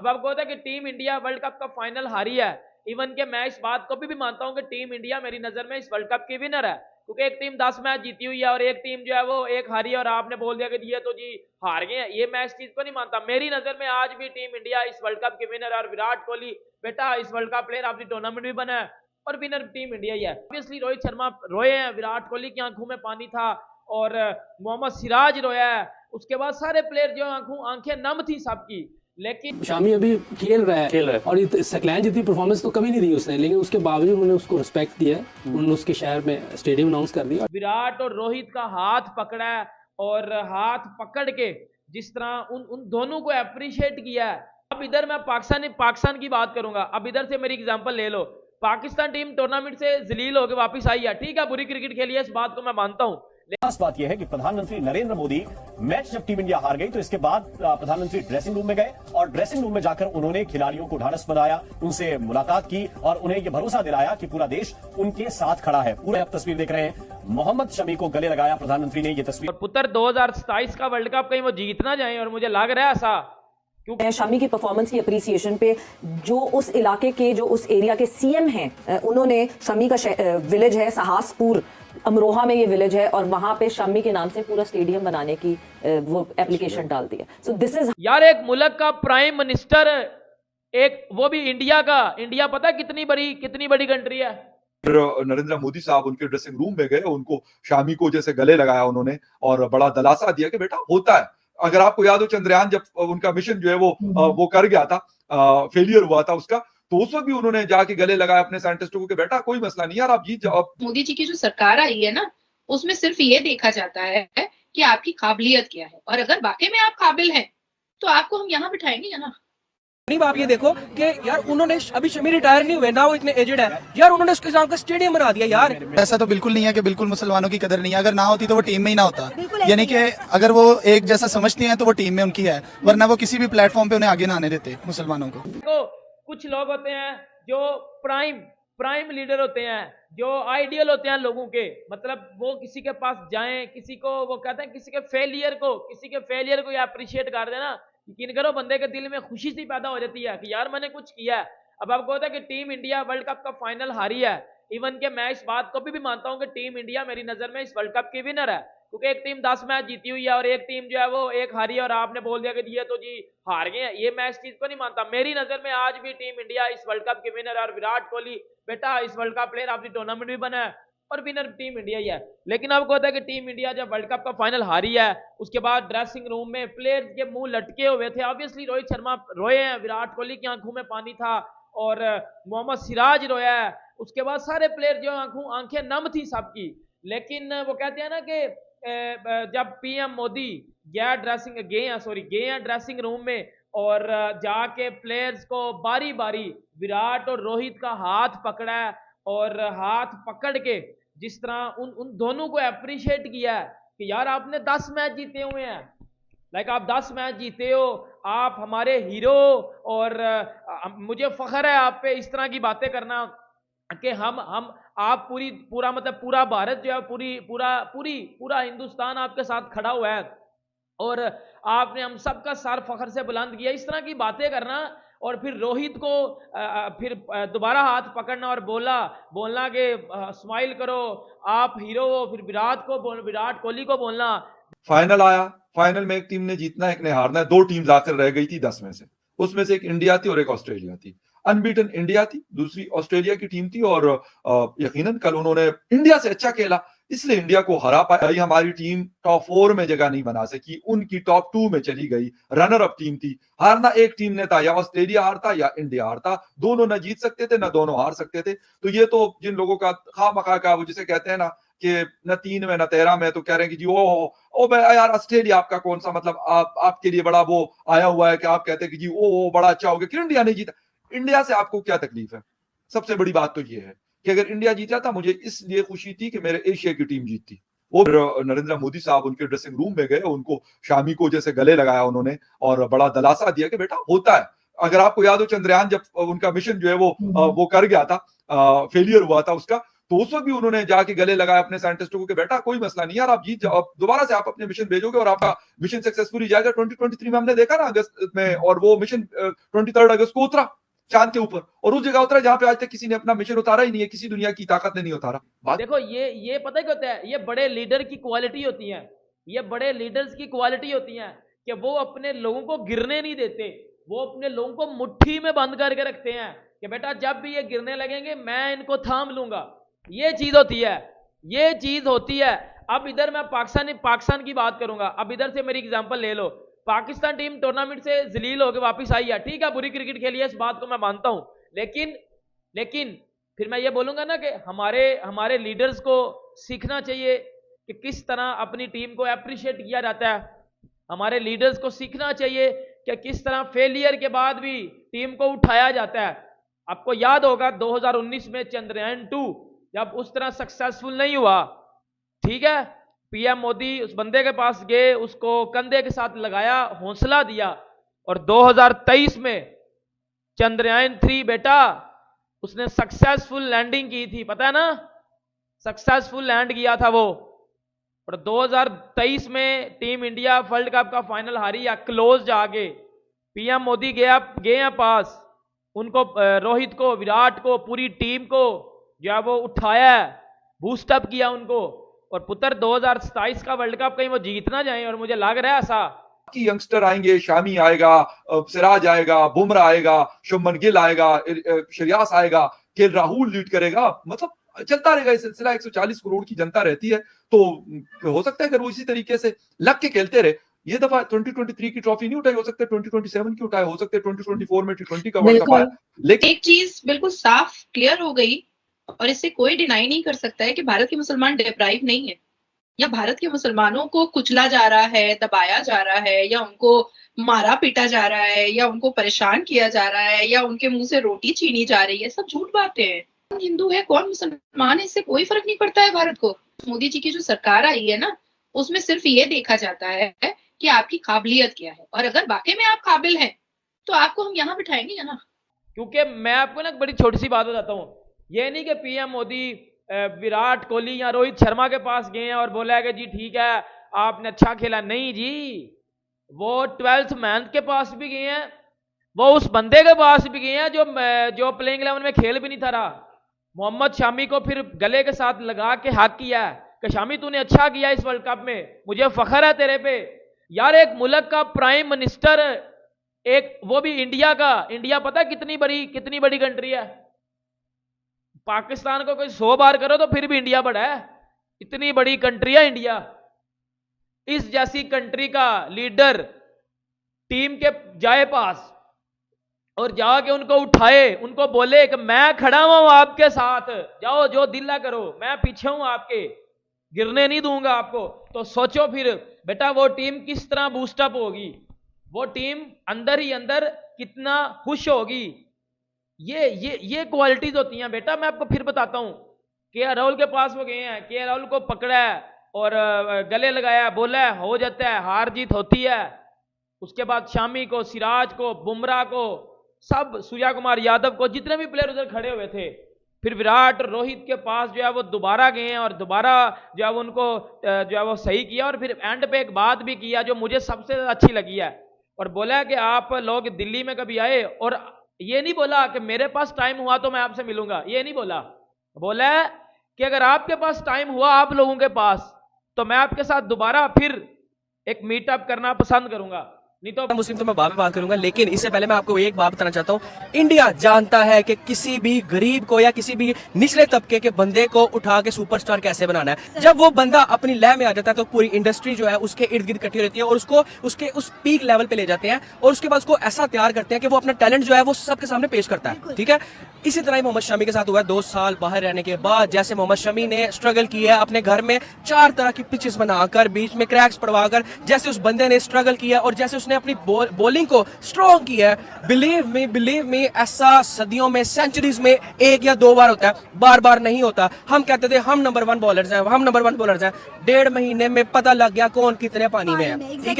अब आपको पता है कि टीम इंडिया वर्ल्ड कप का फाइनल हारी है। इवन के मैं इस बात को भी मानता हूं कि टीम इंडिया मेरी नजर में इस वर्ल्ड कप की विनर है, क्योंकि एक टीम 10 मैच जीती हुई है और एक टीम जो है वो एक हारी है, और आपने बोल दिया कि ये तो जी हार गए हैं। ये मैं इस चीज को नहीं मानता। मेरी नजर में आज भी टीम इंडिया इस वर्ल्ड कप की विनर है, और विराट कोहली बेटा इस world cup player of the tournament भी बना है, और विनर टीम इंडिया ही है। ऑब्वियसली रोहित शर्मा रोए हैं, विराट कोहली की आंखों में पानी था, और मोहम्मद सिराज रोया है, उसके बाद सारे प्लेयर जो आंखें नम थी सबकी। लेकिन शामी अभी खेल रहा है और सकलैन जितनी परफॉर्मेंस तो कभी नहीं दी उसने, लेकिन उसके बावजूद उन्होंने उसको रिस्पेक्ट दिया। उन्होंने उसके शहर में स्टेडियम अनाउंस कर दिया। विराट और रोहित का हाथ पकड़ा है, और हाथ पकड़ के जिस तरह उन दोनों को अप्रिशिएट किया है। अब इधर मैं पाकिस्तान की बात करूंगा। अब इधर से मेरी एग्जांपल ले लो। पाकिस्तान टीम टूर्नामेंट से जलील होकर वापस आई है, ठीक है, बुरी क्रिकेट खेली है, इस बात को मैं मानता हूं। खास बात यह है कि प्रधानमंत्री नरेंद्र मोदी मैच जब टीम इंडिया हार गई तो इसके बाद प्रधानमंत्री ड्रेसिंग रूम में गए और ड्रेसिंग रूम में जाकर उन्होंने खिलाड़ियों को ढांढस बंधाया, उनसे मुलाकात की और उन्हें यह भरोसा दिलाया कि पूरा देश उनके साथ खड़ा है। पूरे आप तस्वीर देख रहे हैं, मोहम्मद शमी को गले लगाया प्रधानमंत्री ने। यह तस्वीर और पुत्र 2027 का वर्ल्ड कप कहीं वो जीत ना जाए, और मुझे लग रहा है ऐसा। शामी की परफॉर्मेंस की अप्रिसिएशन पे जो उस इलाके के, जो उस एरिया के सीएम हैं, उन्होंने शामी का विलेज है सहासपुर, अमरोहा में ये विलेज है, और वहां पे शामी के नाम से पूरा स्टेडियम बनाने की वो एप्लीकेशन डाल दिया। सो दिस इज यार, एक मुल्क का प्राइम मिनिस्टर, एक वो भी इंडिया का। इंडिया पता कितनी बड़ी कंट्री है। नरेंद्र मोदी साहब उनके ड्रेसिंग रूम में गए, उनको शामी को जैसे गले लगाया उन्होंने और बड़ा दिलासा दिया कि बेटा होता है। अगर आपको याद हो, चंद्रयान जब उनका मिशन जो है वो कर गया था, फेलियर हुआ था उसका, तो उस वक्त भी उन्होंने जाके गले लगाया अपने साइंटिस्टों को कि बेटा कोई मसला नहीं यार, आप जीत जाओ। मोदी जी की जो सरकार आई है ना, उसमें सिर्फ ये देखा जाता है कि आपकी काबिलियत क्या है, और अगर वाकई में आप काबिल हैं तो आपको हम यहाँ बिठाएंगे या ना। आप ये देखो कि यार उन्होंने अभी शमी रिटायर नहीं हुए ना, वो इतने एजेड है यार, उन्होंने उसके नाम का स्टेडियम बना दिया यार। ऐसा तो बिल्कुल नहीं है कि बिल्कुल मुसलमानों की कदर नहीं है। अगर ना होती तो वो टीम में ही ना होता, यानी कि अगर वो एक जैसा समझती हैं तो वो टीम में उनकी है, वरना वो किसी भी प्लेटफॉर्म पे उन्हें आगे ना आने देते मुसलमानों को। तो कुछ लोग होते हैं जो प्राइम लीडर होते हैं, जो आइडियल होते हैं लोगों के, मतलब वो किसी के पास जाएं, किसी को वो कहते हैं किसी के फेलियर को अप्रिशिएट कर देना, यकीन करो बंदे के दिल में खुशी सी पैदा हो जाती है कि यार मैंने कुछ किया है। अब आपको पता है कि टीम इंडिया वर्ल्ड कप का फाइनल हारी है। इवन के मैं इस बात को भी मानता हूं कि टीम इंडिया मेरी नजर में इस वर्ल्ड कप की विनर है, क्योंकि एक टीम 10 मैच जीती हुई है और एक टीम जो है वो एक हारी है, और आपने बोल दिया कि ये तो जी हार गए हैं। ये मैं इस चीज को नहीं मानता। मेरी नजर में आज भी टीम इंडिया इस वर्ल्ड कप की विनर है, और विराट कोहली बेटा इस world cup player of the tournament भी बना है, और विनर टीम इंडिया ही है। लेकिन आपको पता है कि टीम इंडिया जब वर्ल्ड कप का फाइनल हारी है, उसके बाद ड्रेसिंग रूम में प्लेयर्स के मुंह लटके हुए थे। ऑब्वियसली रोहित शर्मा रोए हैं, विराट कोहली की आंखों में पानी था, और मोहम्मद सिराज रोया है, उसके बाद सारे प्लेयर जो आंखें नम थी सबकी। लेकिन वो कहते हैं ना कि जब पीएम मोदी गए हैं ड्रेसिंग रूम में, और जाके प्लेयर्स को बारी बारी विराट और रोहित का हाथ पकड़ा है, और हाथ पकड़ के जिस तरह उन दोनों को अप्रिशिएट किया है कि यार आपने 10 मैच जीते हुए हैं, लाइक आप 10 मैच जीते हो, आप हमारे हीरो, और मुझे फख्र है आप पे इस तरह की बातें करना कि हम आप पूरा भारत जो है, पूरा हिंदुस्तान आपके साथ खड़ा हुआ है, और आपने हम सबका सर फख्र से बुलंद किया। इस तरह की बातें करना, और फिर रोहित को फिर दोबारा हाथ पकड़ना और बोलना कि स्माइल करो, आप हीरो हो, फिर विराट कोहली को बोलना। फाइनल आया, फाइनल में एक टीम ने जीतना, एक ने हारना है। 2 टीम्स आकर रह गई थी 10 में से, उसमें से एक इंडिया थी और एक ऑस्ट्रेलिया थी। अनबीटन इंडिया थी, दूसरी ऑस्ट्रेलिया की टीम थी, और यकीनन कल उन्होंने इंडिया से अच्छा खेला, इसलिए इंडिया को हरा पाई। हमारी टीम टॉप 4 में जगह नहीं बना सकी, उनकी टॉप 2 में चली गई। रनर अप टीम थी, हारना एक टीम ने था, या ऑस्ट्रेलिया हारता या इंडिया हारता, दोनों न जीत सकते थे न दोनों हार सकते थे। तो ये तो जिन लोगों का खामखा का, वो जिसे कहते हैं ना कि न 3 में न 13 में, तो कह रहे हैं कि जी ओ यार ऑस्ट्रेलिया आपका कौन सा, मतलब आपके लिए बड़ा वो आया हुआ है कि आप कहते हैं कि जी ओ बड़ा अच्छा हो गया कि इंडिया नहीं जीता। इंडिया से आपको क्या तकलीफ है? सबसे बड़ी बात तो ये है कि अगर इंडिया जीता था, मुझे इसलिए खुशी थी कि मेरे एशिया की टीम जीतती। वो नरेंद्र मोदी साहब उनके ड्रेसिंग रूम में गए, उनको शामी को जैसे गले लगाया उन्होंने और बड़ा दिलासा दिया कि बेटा होता है। अगर आपको याद हो, चंद्रयान जब उनका मिशन जो है वो कर गया था, फेलियर हुआ था उसका, तो उस वक्त भी उन्होंने जाके गले लगाया अपने साइंटिस्टों को कि बेटा कोई मसला नहीं यार, आप जीत जाओ, अब दोबारा से आप अपने मिशन भेजोगे और आपका मिशन सक्सेसफुली जाएगा। 2023 में हमने देखा ना अगस्त में, और वो मिशन 23 अगस्त को उतरा चांद के ऊपर, और उस जगह उतरा जहां पे आज तक किसी ने अपना मिशन उतारा ही नहीं है, किसी दुनिया की ताकत ने नहीं उतारा। देखो ये पता है क्या होता है, ये बड़े लीडर की क्वालिटी होती है, ये बड़े लीडर्स की क्वालिटी होती है कि वो अपने लोगों को गिरने नहीं देते, वो अपने लोगों को मुट्ठी में बंद करके रखते हैं कि बेटा जब भी ये गिरने लगेंगे मैं इनको थाम लूंगा। ये चीज होती है, ये चीज होती है। अब इधर मैं पाकिस्तान की बात करूंगा। अब इधर से मेरी एग्जांपल ले लो, पाकिस्तान टीम टूर्नामेंट से जलील होकर वापस आई है, ठीक है बुरी क्रिकेट खेली है, इस बात को मैं मानता हूं, लेकिन फिर मैं ये बोलूंगा ना कि हमारे लीडर्स को सीखना चाहिए कि किस तरह अपनी टीम को अप्रिशिएट किया जाता है। हमारे लीडर्स को सीखना चाहिए कि किस तरह फेलियर के बाद भी टीम को उठाया जाता है। आपको याद होगा 2019 में चंद्रयान 2 जब उस तरह सक्सेसफुल नहीं हुआ, ठीक है, पीएम मोदी उस बंदे के पास गए, उसको कंधे के साथ लगाया, हौसला दिया, और 2023 में चंद्रयान 3 बेटा उसने सक्सेसफुल लैंडिंग की थी, पता है ना, सक्सेसफुल लैंड किया था वो। और 2023 में टीम इंडिया वर्ल्ड कप का फाइनल हारी या क्लोज जाके, पीएम मोदी गए हैं पास, उनको रोहित को, विराट को, पूरी टीम को जो है वो उठाया, बूस्टअप किया उनको, और पुत्र 2027 का वर्ल्ड कप कहीं वो जीत ना जाए। और मुझे लग रहा है ऐसा कि यंगस्टर आएंगे, शामी आएगा, सिराज आएगा, बुमराह आएगा, शुभमन गिल आएगा, श्रेयस आएगा, के राहुल लीड करेगा, मतलब चलता रहेगा ये सिलसिला। 140 करोड़ की जनता रहती है, तो हो सकता है अगर वो इसी तरीके से लग के खेलते रहे, ये दफा 2023 की ट्रॉफी नहीं उठाई, हो सकता है 2027 की उठाए, हो सकता है 2024 में T20 का वर्ल्ड कप आए। लेकिन एक चीज बिल्कुल साफ क्लियर हो गई, और इससे कोई डिनाई नहीं कर सकता है कि भारत के मुसलमान डिप्राइव नहीं है, या भारत के मुसलमानों को कुचला जा रहा है, दबाया जा रहा है, या उनको मारा पीटा जा रहा है, या उनको परेशान किया जा रहा है, या उनके मुंह से रोटी छीनी जा रही है। सब झूठ बातें हैं। कौन हिंदू है कौन मुसलमान है, इससे कोई फर्क नहीं पड़ता है भारत को। मोदी जी की जो सरकार आई है ना, उसमें सिर्फ ये देखा जाता है कि आपकी काबिलियत क्या है, और अगर वाकई में आप काबिल हैं तो आपको हम यहाँ बिठाएंगे ना। क्योंकि मैं आपको ना बड़ी छोटी सी बात बताता हूँ, ये नहीं कि पीएम मोदी विराट कोहली या रोहित शर्मा के पास गए हैं और बोला है कि जी ठीक है आपने अच्छा खेला, नहीं जी, वो 12th मैन के पास भी गए हैं, वो उस बंदे के पास भी गए हैं जो प्लेइंग 11 में खेल भी नहीं था रहा, मोहम्मद शामी को फिर गले के साथ लगा के हक किया कि शामी तूने अच्छा किया इस वर्ल्ड कप में, मुझे फख्र है तेरे पे। यार एक मुल्क का प्राइम मिनिस्टर, एक वो भी इंडिया का, इंडिया पता कितनी बड़ी कंट्री है, पाकिस्तान को कोई 100 बार करो तो फिर भी इंडिया बड़ा है, इतनी बड़ी कंट्री है इंडिया। इस जैसी कंट्री का लीडर टीम के जाए पास और जाके उनको उठाए, उनको बोले कि मैं खड़ा हूं आपके साथ, जाओ जो दिल करो, मैं पीछे हूं आपके, गिरने नहीं दूंगा आपको। तो सोचो फिर बेटा वो टीम किस तरह बूस्टअप होगी, वो टीम अंदर ही अंदर कितना खुश होगी। ये क्वालिटीज होती हैं बेटा। मैं आपको फिर बताता हूं, के राहुल के पास वो गए हैं, के राहुल को पकड़ा है और गले लगाया, बोला है हो जाता है, हार जीत होती है। उसके बाद शामी को, सिराज को, बुमराह को, सब सूर्या कुमार यादव को, जितने भी प्लेयर उधर खड़े हुए थे, फिर विराट और रोहित के पास जो है वो दोबारा गए हैं और दोबारा जो है उनको जो है वो सही किया। और फिर एंड पे एक बात भी किया जो मुझे सबसे अच्छी लगी है, और बोला कि आप लोग दिल्ली में कभी आए, और ये नहीं बोला कि मेरे पास टाइम हुआ तो मैं आपसे मिलूंगा, ये नहीं बोला, बोला कि अगर आपके पास टाइम हुआ आप लोगों के पास तो मैं आपके साथ दोबारा फिर एक मीटअप करना पसंद करूंगा, नहीं तो मुस्लिम तो मैं बाद में बात करूंगा। लेकिन इससे पहले मैं आपको एक बात बताना चाहता हूं, इंडिया जानता है कि किसी भी गरीब को या किसी भी निचले तबके के बंदे को उठा के सुपरस्टार कैसे बनाना है। जब वो बंदा अपनी लय में आ जाता है तो पूरी इंडस्ट्री जो है उसके इर्द गिर्द इकट्ठी रहती है और उसको उसके उस पीक लेवल पे ले जाते हैं, और उसके बाद उसको ऐसा तैयार करते हैं कि वो अपना टैलेंट जो है वो सबके सामने पेश करता है। ठीक है, इसी तरह ही मोहम्मद शमी के साथ हुआ है। 2 साल बाहर रहने के बाद जैसे मोहम्मद शमी ने स्ट्रगल किया है अपने घर में 4 तरह की पिचेस बनाकर, बीच में क्रैक्स पड़वाकर, जैसे उस बंदे ने स्ट्रगल किया और जैसे उसने अपनी बॉलिंग को स्ट्रॉन्ग किया है, बिलीव मी ऐसा सदियों में, सेंचुरीज में 1 या 2 बार होता है, बार बार नहीं होता। हम कहते थे हम नंबर 1 बॉलर्स हैं, हम नंबर 1 बॉलर्स हैं, 1.5 महीने में पता लग गया कौन कितने पानी में है। ठीक है।